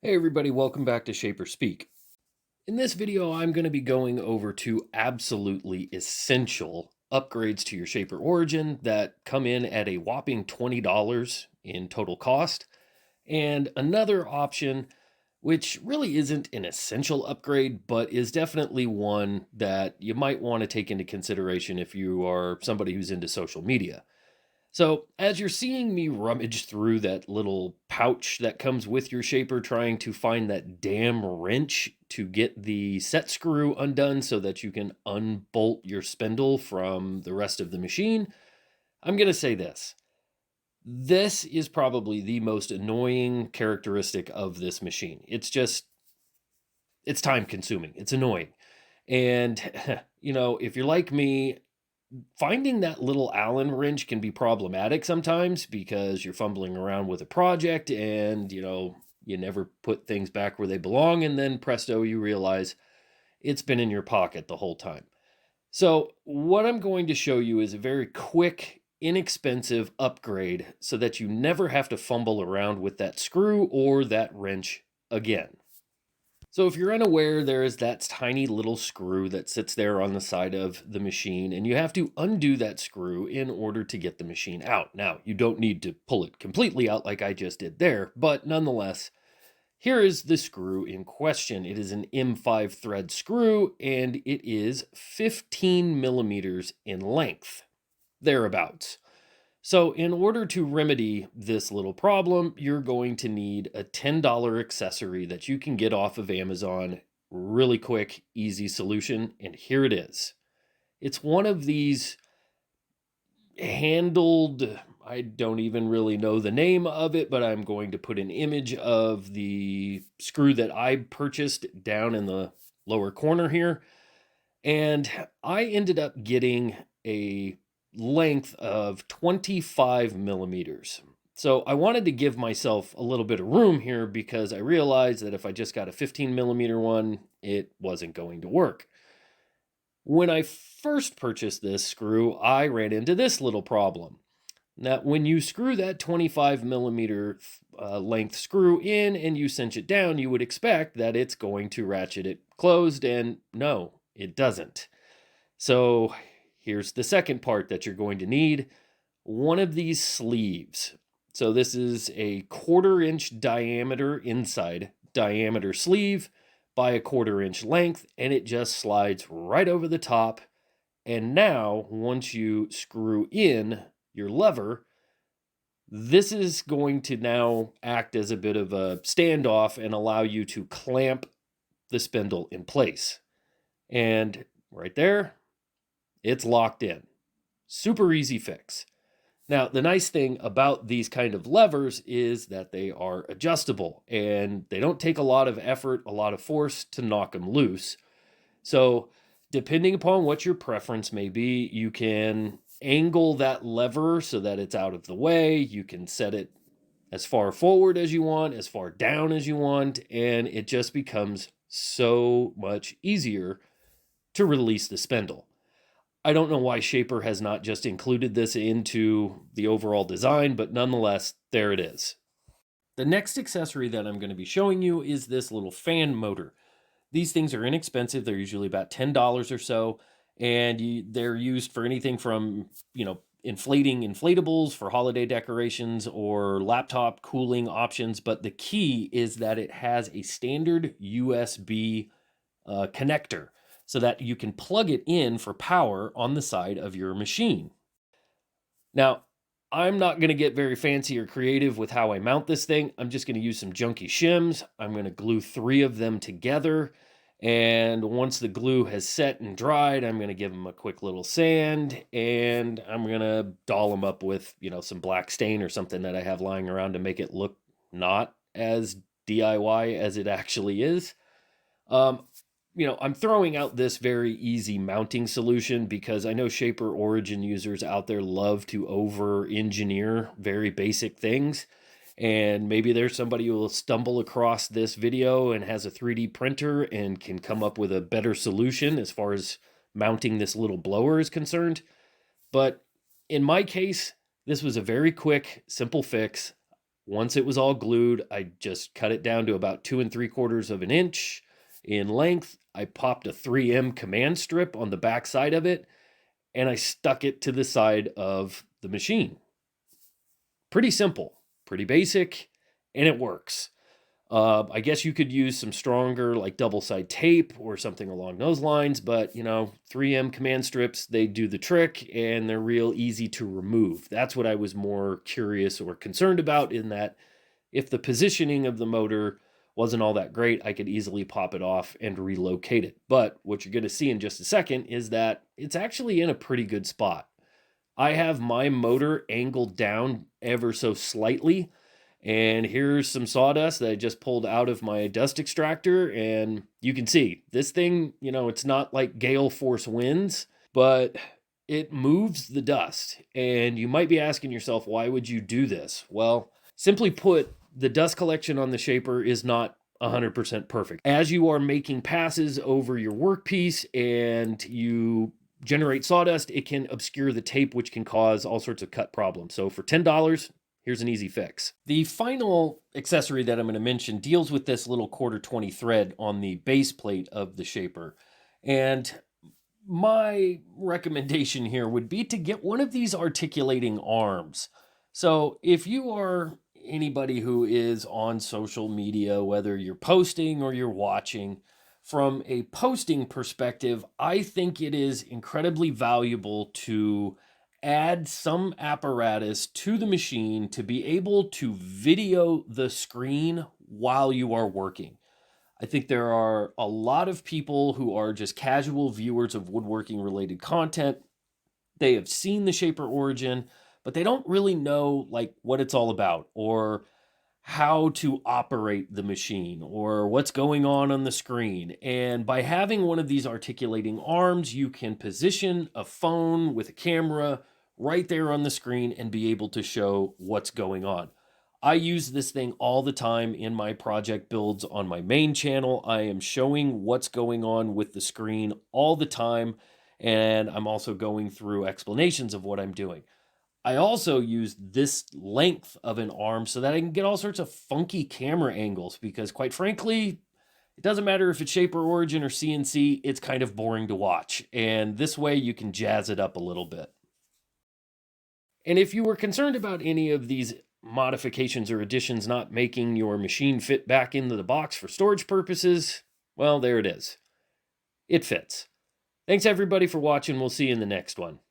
Hey everybody, welcome back to Shaper Speak. In this video, I'm going to be going over two absolutely essential upgrades to your Shaper Origin that come in at a whopping $20 in total cost, and another option which really isn't an essential upgrade, but is definitely one that you might want to take into consideration if you are somebody who's into social media. So, as you're seeing me rummage through that little pouch that comes with your shaper, trying to find that damn wrench to get the set screw undone so that you can unbolt your spindle from the rest of the machine, I'm going to say this. This is probably the most annoying characteristic of this machine. It's time consuming, it's annoying. And, if you're like me, finding that little Allen wrench can be problematic sometimes because you're fumbling around with a project and, you never put things back where they belong. And then presto, you realize it's been in your pocket the whole time. So, what I'm going to show you is a very quick, inexpensive upgrade so that you never have to fumble around with that screw or that wrench again. So if you're unaware, there is that tiny little screw that sits there on the side of the machine, and you have to undo that screw in order to get the machine out. Now, you don't need to pull it completely out like I just did there, but nonetheless, here is the screw in question. It is an M5 thread screw, and it is 15 millimeters in length, thereabouts. So, in order to remedy this little problem, you're going to need a $10 accessory that you can get off of Amazon. Really quick, easy solution. And here it is. It's one of these handled, I don't even really know the name of it, but I'm going to put an image of the screw that I purchased down in the lower corner here. And I ended up getting a length of 25 millimeters. So I wanted to give myself a little bit of room here because I realized that if I just got a 15 millimeter one, it wasn't going to work. When I first purchased this screw, I ran into this little problem. Now, when you screw that 25 millimeter length screw in and you cinch it down, you would expect that it's going to ratchet it closed, and no, it doesn't. So here's the second part that you're going to need, one of these sleeves. So this is a 1/4 inch diameter inside diameter sleeve by a 1/4 inch length, and it just slides right over the top. And now, once you screw in your lever, this is going to now act as a bit of a standoff and allow you to clamp the spindle in place. And right there, it's locked in. Super easy fix. Now, the nice thing about these kind of levers is that they are adjustable and they don't take a lot of effort, a lot of force to knock them loose. So, depending upon what your preference may be, you can angle that lever so that it's out of the way. You can set it as far forward as you want, as far down as you want, and it just becomes so much easier to release the spindle. I don't know why Shaper has not just included this into the overall design, but nonetheless, there it is. The next accessory that I'm going to be showing you is this little fan motor. These things are inexpensive. They're usually about $10 or so, and they're used for anything from, inflating inflatables for holiday decorations or laptop cooling options. But the key is that it has a standard USB connector so that you can plug it in for power on the side of your machine. Now, I'm not going to get very fancy or creative with how I mount this thing. I'm just going to use some junky shims. I'm going to glue 3 of them together. And once the glue has set and dried, I'm going to give them a quick little sand, and I'm going to doll them up with, some black stain or something that I have lying around to make it look not as DIY as it actually is. Um, I'm throwing out this very easy mounting solution because I know Shaper Origin users out there love to over engineer very basic things. And maybe there's somebody who will stumble across this video and has a 3D printer and can come up with a better solution as far as mounting this little blower is concerned. But in my case, this was a very quick, simple fix. Once it was all glued, I just cut it down to about 2 3/4 of an inch in length. I popped a 3M command strip on the back side of it, and I stuck it to the side of the machine. Pretty simple, pretty basic, and it works. I guess you could use some stronger, like double side tape or something along those lines, but 3M command strips, they do the trick and they're real easy to remove. That's what I was more curious or concerned about, in that if the positioning of the motor wasn't all that great, I could easily pop it off and relocate it. But what you're going to see in just a second is that it's actually in a pretty good spot. I have my motor angled down ever so slightly, and here's some sawdust that I just pulled out of my dust extractor. And you can see this thing, it's not like gale force winds, but it moves the dust. And you might be asking yourself, why would you do this? Well, simply put, the dust collection on the shaper is not 100% perfect. As you are making passes over your workpiece and you generate sawdust, it can obscure the tape, which can cause all sorts of cut problems. So for $10, here's an easy fix. The final accessory that I'm going to mention deals with this little 1/4 20 thread on the base plate of the shaper. And my recommendation here would be to get one of these articulating arms. So if you are anybody who is on social media, whether you're posting or you're watching, from a posting perspective, I think it is incredibly valuable to add some apparatus to the machine to be able to video the screen while you are working. I think there are a lot of people who are just casual viewers of woodworking related content. They have seen the Shaper Origin, but they don't really know like what it's all about, or how to operate the machine, or what's going on the screen. And by having one of these articulating arms, you can position a phone with a camera right there on the screen and be able to show what's going on. I use this thing all the time in my project builds on my main channel. I am showing what's going on with the screen all the time, and I'm also going through explanations of what I'm doing. I also use this length of an arm so that I can get all sorts of funky camera angles, because quite frankly, it doesn't matter if it's Shaper Origin or CNC, it's kind of boring to watch. And this way you can jazz it up a little bit. And if you were concerned about any of these modifications or additions not making your machine fit back into the box for storage purposes, well, there it is. It fits. Thanks everybody for watching. We'll see you in the next one.